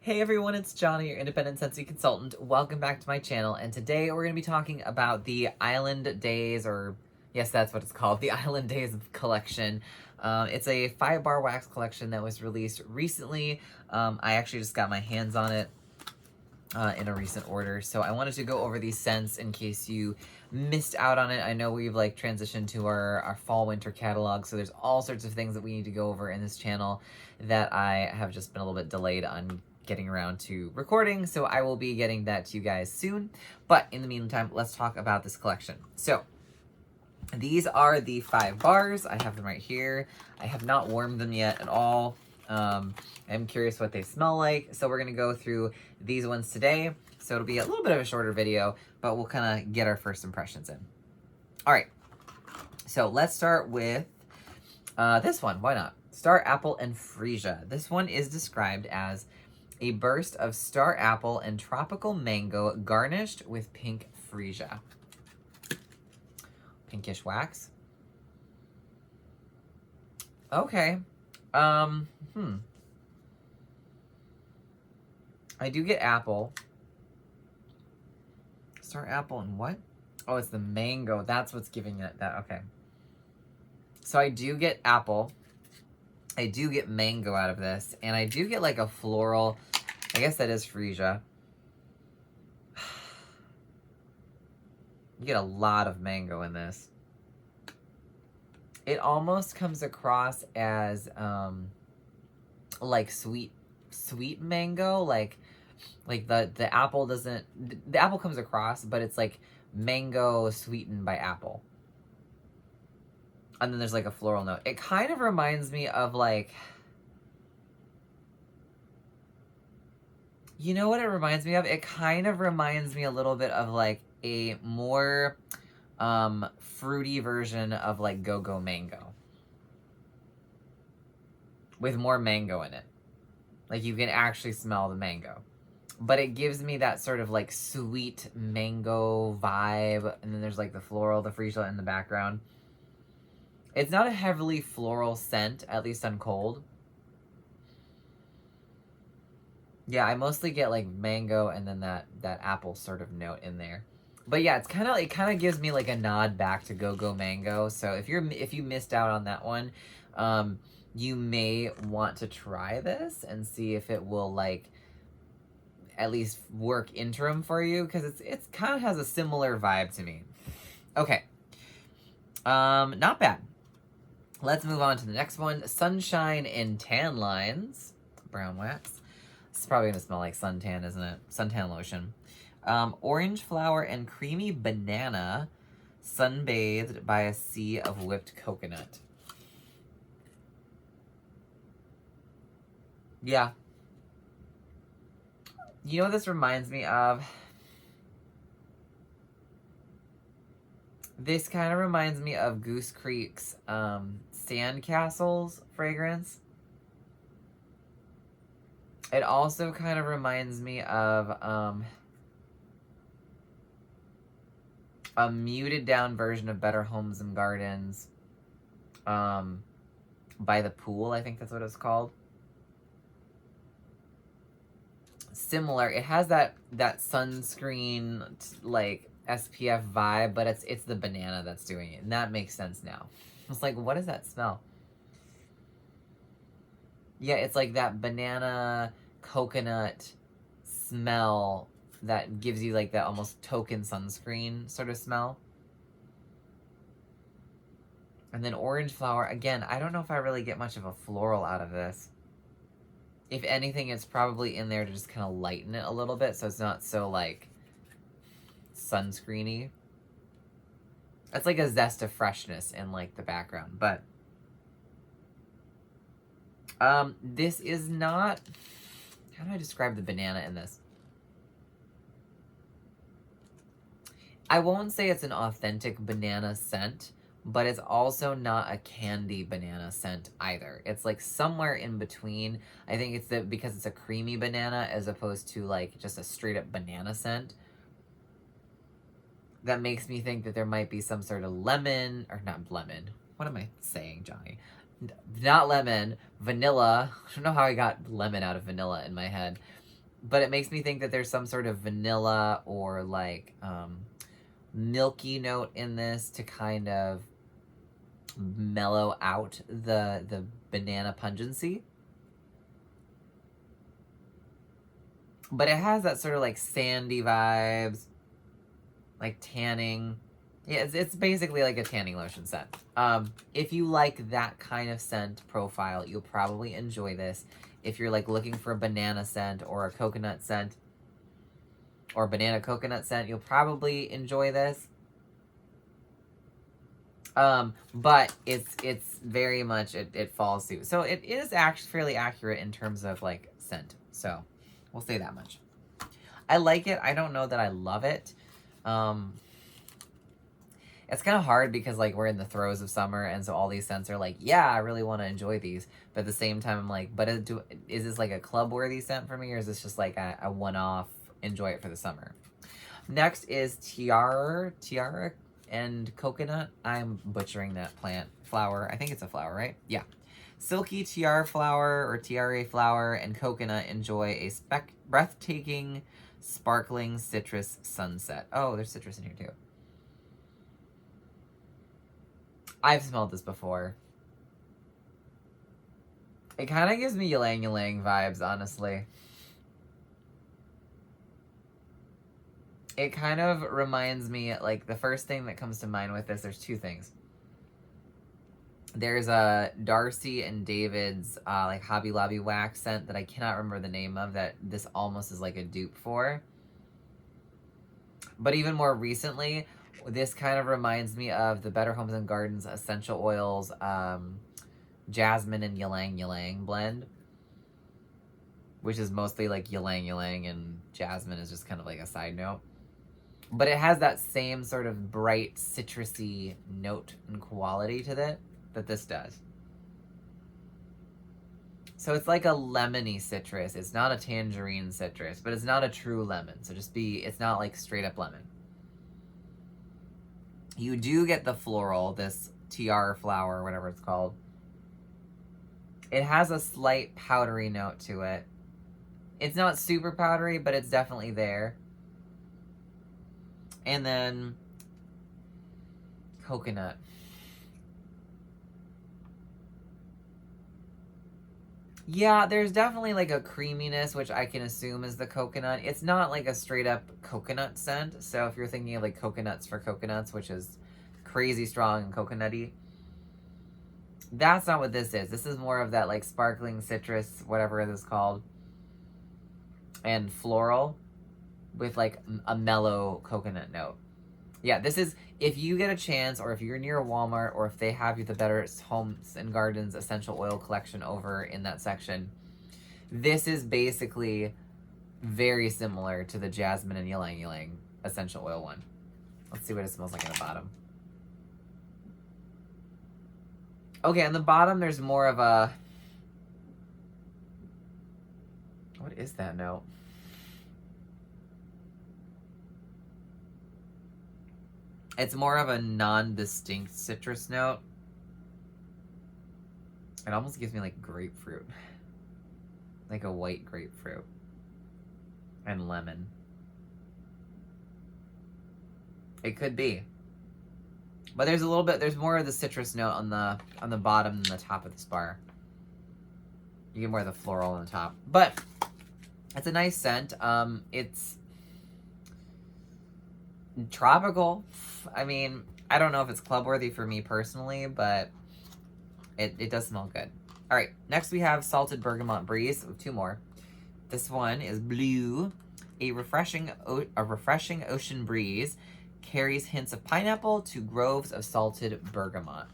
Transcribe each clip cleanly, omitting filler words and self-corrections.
Hey everyone, it's Johnny, your independent Scentsy consultant. Welcome back to my channel, and today we're going to be talking about the Island Days, or yes, that's what it's called, the Island Days collection. It's a 5-bar wax collection that was released recently. I actually just got my hands on it in a recent order, so I wanted to go over these scents in case you missed out on it. I know we've transitioned to our fall-winter catalog, so there's all sorts of things that we need to go over in this channel that I have just been a little bit delayed on getting around to recording, so I will be getting that to you guys soon. But in the meantime, let's talk about this collection. So these are the 5 bars. I have them right here. I have not warmed them yet at all. I'm curious what they smell like, so we're gonna go through these ones today. So it'll be a little bit of a shorter video, but we'll kind of get our first impressions in. All right, so let's start with this one. Why not? Star Apple and Freesia. This one is described as a burst of star apple and tropical mango garnished with pink freesia. Pinkish wax. Okay. I do get apple. Star apple and what? Oh, it's the mango. That's what's giving it that. Okay. So I do get apple. I do get mango out of this, and I do get like a floral, I guess that is freesia. You get a lot of mango in this. It almost comes across as like sweet mango, like the apple doesn't, the apple comes across, but it's like mango sweetened by apple. And then there's like a floral note. It kind of reminds me of like, you know what it reminds me of? It kind of reminds me a little bit of like a more fruity version of like Go-Go Mango. With more mango in it. Like you can actually smell the mango. But it gives me that sort of like sweet mango vibe. And then there's like the floral, the freesia in the background. It's not a heavily floral scent, at least on cold. Yeah, I mostly get like mango and then that apple sort of note in there. But yeah, it kind of gives me like a nod back to Go-Go Mango. So if you missed out on that one, you may want to try this and see if it will like at least work interim for you, because it's kind of has a similar vibe to me. Okay. Not bad. Let's move on to the next one. Sunshine and Tan Lines. Brown wax. It's probably going to smell like suntan, isn't it? Suntan lotion. Orange flower and creamy banana sunbathed by a sea of whipped coconut. Yeah. You know what this reminds me of? This kind of reminds me of Goose Creek's Sandcastles fragrance. It also kind of reminds me of a muted down version of Better Homes and Gardens by the Pool, I think that's what it's called. Similar, it has that sunscreen like SPF vibe, but it's the banana that's doing it, and that makes sense now. It's like, what does that smell? Yeah, it's like that banana coconut smell that gives you like that almost token sunscreen sort of smell. And then orange flower, again, I don't know if I really get much of a floral out of this. If anything, it's probably in there to just kind of lighten it a little bit, so it's not so like sunscreeny. It's like a zest of freshness in like the background, but this is not, how do I describe the banana in this? I won't say it's an authentic banana scent, but it's also not a candy banana scent either. It's like somewhere in between. I think it's because it's a creamy banana as opposed to like just a straight up banana scent. That makes me think that there might be some sort of lemon, or not lemon. What am I saying, Johnny? Not lemon, vanilla. I don't know how I got lemon out of vanilla in my head. but it makes me think that there's some sort of vanilla or like milky note in this to kind of mellow out the banana pungency. But it has that sort of like sandy vibes, like tanning. Yeah, it's basically like a tanning lotion scent. If you like that kind of scent profile, you'll probably enjoy this. If you're like looking for a banana scent or a coconut scent or banana coconut scent, you'll probably enjoy this. But it's very much, it falls suit. So it is actually fairly accurate in terms of like scent. So we'll say that much. I like it. I don't know that I love it. It's kind of hard because like we're in the throes of summer, and so all these scents are like, yeah, I really want to enjoy these, but at the same time I'm like, but is this like a club worthy scent for me, or is this just like a one-off, enjoy it for the summer? Next is tiara and coconut. I'm butchering that flower. I think it's a flower, right? Yeah. Silky tiara flower or tiare flower and coconut enjoy a breathtaking, sparkling citrus sunset. Oh, there's citrus in here too. I've smelled this before. It kind of gives me ylang ylang vibes, honestly. It kind of reminds me, like, the first thing that comes to mind with this, there's two things. There's a Darcy and David's, like, Hobby Lobby wax scent that I cannot remember the name of, that this almost is like a dupe for. But even more recently, this kind of reminds me of the Better Homes and Gardens Essential Oils Jasmine and Ylang Ylang blend, which is mostly like Ylang Ylang, and Jasmine is just kind of like a side note. But it has that same sort of bright, citrusy note and quality to it that this does. So it's like a lemony citrus. It's not a tangerine citrus, but it's not a true lemon. So it's not like straight up lemon. You do get the floral, this tiara flower, or whatever it's called. It has a slight powdery note to it. It's not super powdery, but it's definitely there. And then coconut. Yeah, there's definitely like a creaminess, which I can assume is the coconut. It's not like a straight up coconut scent. So if you're thinking of like coconuts for coconuts, which is crazy strong and coconutty, that's not what this is. This is more of that like sparkling citrus, whatever it is called, and floral with like a mellow coconut note. Yeah, this is, if you get a chance, or if you're near a Walmart, or if they have you the Better Homes and Gardens essential oil collection over in that section, this is basically very similar to the Jasmine and Ylang Ylang essential oil one. Let's see what it smells like at the bottom. Okay, on the bottom there's more of a, what is that note? It's more of a non-distinct citrus note. It almost gives me like grapefruit. Like a white grapefruit. And lemon. It could be. But there's more of the citrus note on the bottom than the top of this bar. You get more of the floral on the top. But it's a nice scent. It's tropical. I mean, I don't know if it's club worthy for me personally, but it does smell good. All right, next we have Salted Bergamot Breeze. Two more. This one is blue. A refreshing ocean breeze carries hints of pineapple to groves of salted bergamot.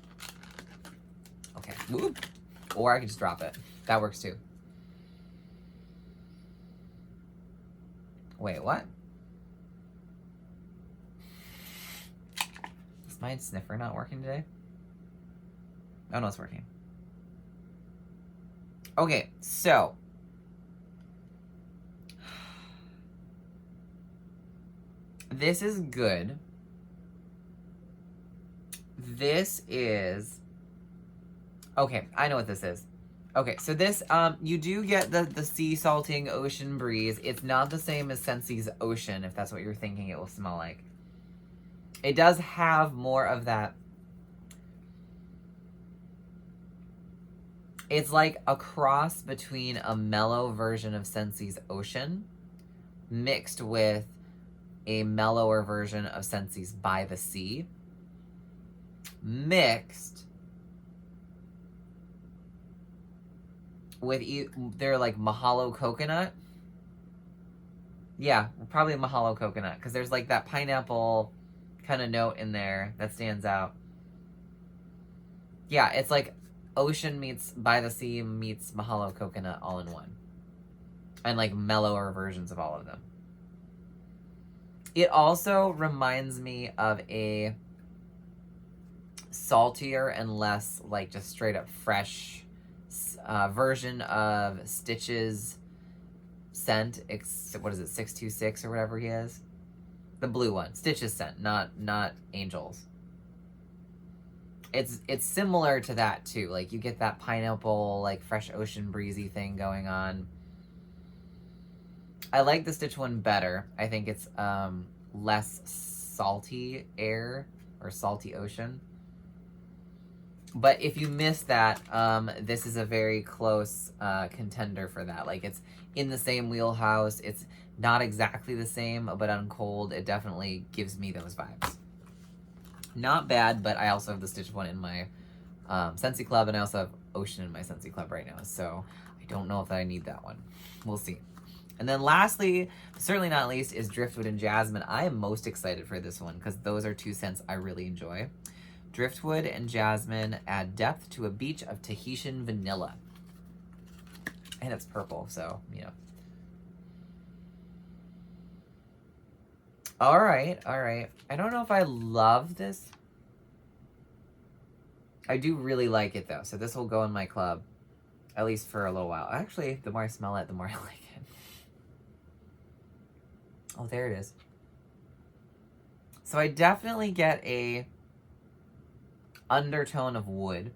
Okay. Whoop. Or I could just drop it. That works too. Wait, what? Is my sniffer not working today? Oh, no, it's working. Okay, so. This is good. This is... Okay, I know what this is. Okay, so this, you do get the sea salting ocean breeze. It's not the same as Scentsy's Ocean, if that's what you're thinking it will smell like. It does have more of that. It's like a cross between a mellow version of Scentsy's Ocean mixed with a mellower version of Scentsy's By the Sea mixed with they're like Mahalo coconut. Yeah, probably Mahalo coconut, because there's like that pineapple kind of note in there that stands out. Yeah, it's like Ocean meets By the Sea meets Mahalo coconut all in one. And like mellower versions of all of them. It also reminds me of a saltier and less like just straight up fresh version of Stitch's scent. What is it, 626 or whatever he is? The blue one, Stitch's scent, not Angel's. It's similar to that too. Like you get that pineapple, like fresh ocean breezy thing going on. I like the Stitch one better. I think it's less salty air or salty ocean. But if you miss that, this is a very close contender for that. Like it's in the same wheelhouse. It's not exactly the same, but on cold, it definitely gives me those vibes. Not bad, but I also have the Stitch one in my Scentsy Club, and I also have Ocean in my Scentsy Club right now. So I don't know if I need that one. We'll see. And then lastly, certainly not least, is Driftwood and Jasmine. I am most excited for this one because those are two scents I really enjoy. Driftwood and Jasmine add depth to a beach of Tahitian vanilla. And it's purple, so, you know. All right. I don't know if I love this. I do really like it, though. So this will go in my club, at least for a little while. Actually, the more I smell it, the more I like it. Oh, there it is. So I definitely get a undertone of wood.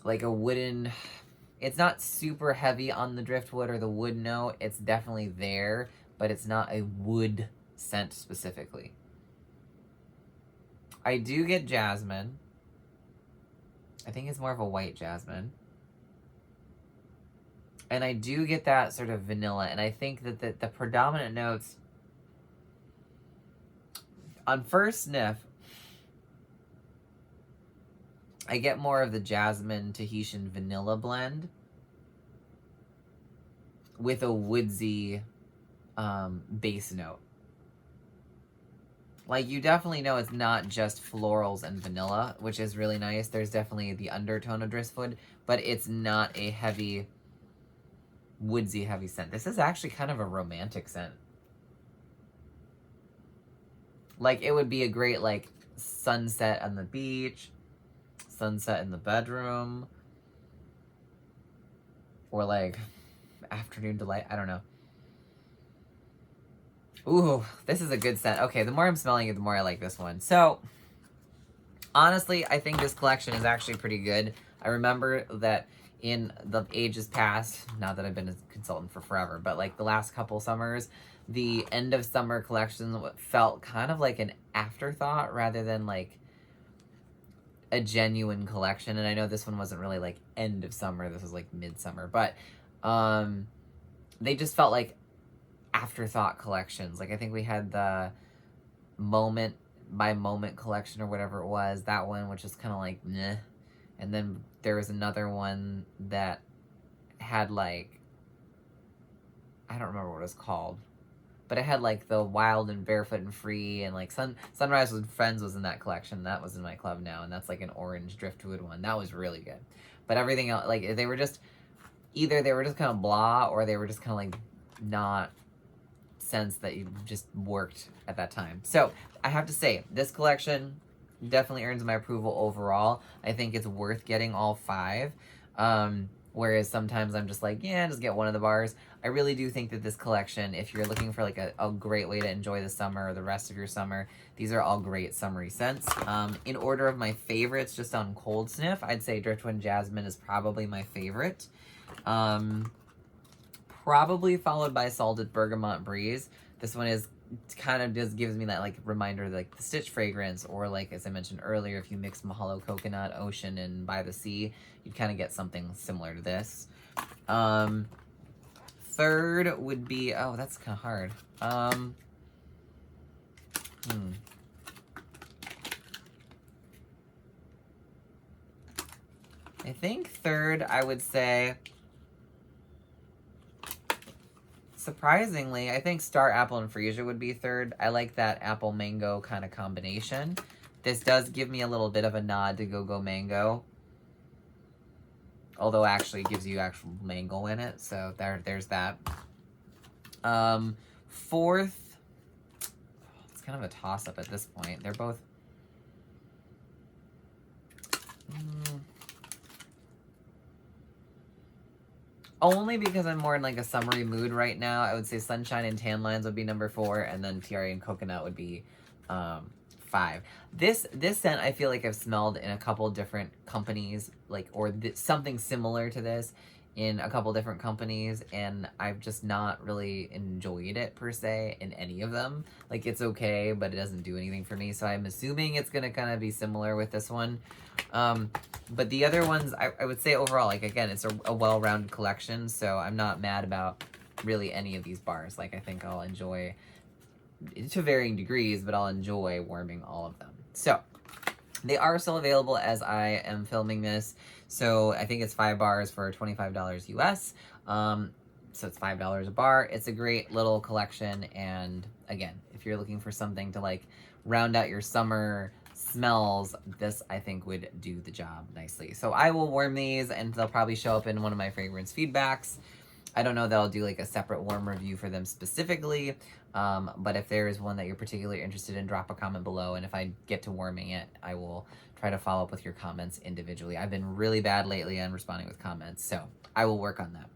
Like a wooden... It's not super heavy on the driftwood or the wood note. It's definitely there, but it's not a wood scent specifically. I do get jasmine. I think it's more of a white jasmine. And I do get that sort of vanilla. And I think that the predominant notes on first sniff, I get more of the jasmine Tahitian vanilla blend with a woodsy base note. Like, you definitely know it's not just florals and vanilla, which is really nice. There's definitely the undertone of driftwood, but it's not a heavy, woodsy heavy scent. This is actually kind of a romantic scent. Like, it would be a great, like, sunset on the beach, sunset in the bedroom, or, like, afternoon delight. I don't know. Ooh, this is a good scent. Okay, the more I'm smelling it, the more I like this one. So, honestly, I think this collection is actually pretty good. I remember that in the ages past, not that I've been a consultant for forever, but like the last couple summers, the end of summer collection felt kind of like an afterthought rather than like a genuine collection. And I know this one wasn't really like end of summer, this was like midsummer, but they just felt like afterthought collections. Like I think we had the moment by moment collection or whatever it was, that one, which is kind of like meh. And then there was another one that had like, I don't remember what it was called, but it had like the Wild and Barefoot and Free, and like Sunrise with Friends was in that collection. That was in my club now, and that's like an orange driftwood one. That was really good. But everything else, like they were just, either they were just kind of blah, or they were just kind of like not sense that you just worked at that time. So I have to say, this collection definitely earns my approval overall. I think it's worth getting all 5. Whereas sometimes I'm just like, yeah, just get one of the bars. I really do think that this collection, if you're looking for like a great way to enjoy the summer or the rest of your summer, these are all great summery scents. In order of my favorites, just on cold sniff, I'd say Driftwood Jasmine is probably my favorite. Probably followed by Salted Bergamot Breeze. This one is kind of just gives me that like reminder, like the Stitch fragrance, or like as I mentioned earlier, if you mix Mahalo Coconut, Ocean, and By the Sea, you'd kind of get something similar to this. Third would be, oh, that's kind of hard. I think third, I would say, surprisingly, I think Star Apple and Freesia would be third. I like that apple mango kind of combination. This does give me a little bit of a nod to Go Go Mango. Although actually it gives you actual mango in it, so there's that. Fourth, it's kind of a toss-up at this point. They're both... Only because I'm more in like a summery mood right now. I would say Sunshine and Tan Lines would be number 4, and then Tiare and Coconut would be 5. This scent I feel like I've smelled in a couple different companies, like, or something similar to this in a couple different companies, and I've just not really enjoyed it per se in any of them. Like, it's okay, but it doesn't do anything for me, so I'm assuming it's gonna kind of be similar with this one. But the other ones, I would say overall, like, again, it's a well-rounded collection, so I'm not mad about really any of these bars. Like, I think I'll enjoy, to varying degrees, but I'll enjoy warming all of them. So, they are still available as I am filming this, so I think it's 5 bars for $25 US. So it's $5 a bar. It's a great little collection, and again, if you're looking for something to like round out your summer smells, this I think would do the job nicely. So I will warm these, and they'll probably show up in one of my fragrance feedbacks. I don't know that I'll do like a separate warm review for them specifically, but if there is one that you're particularly interested in, drop a comment below, and if I get to warming it, I will try to follow up with your comments individually. I've been really bad lately on responding with comments, so I will work on that.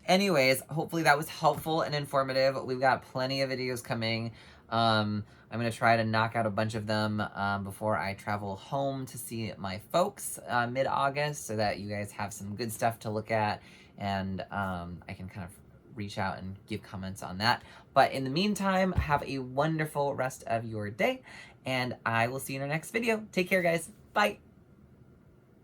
Anyways, hopefully that was helpful and informative. We've got plenty of videos coming. I'm going to try to knock out a bunch of them before I travel home to see my folks mid-August, so that you guys have some good stuff to look at, and I can kind of reach out and give comments on that. But in the meantime, have a wonderful rest of your day, and I will see you in our next video. Take care, guys. Bye.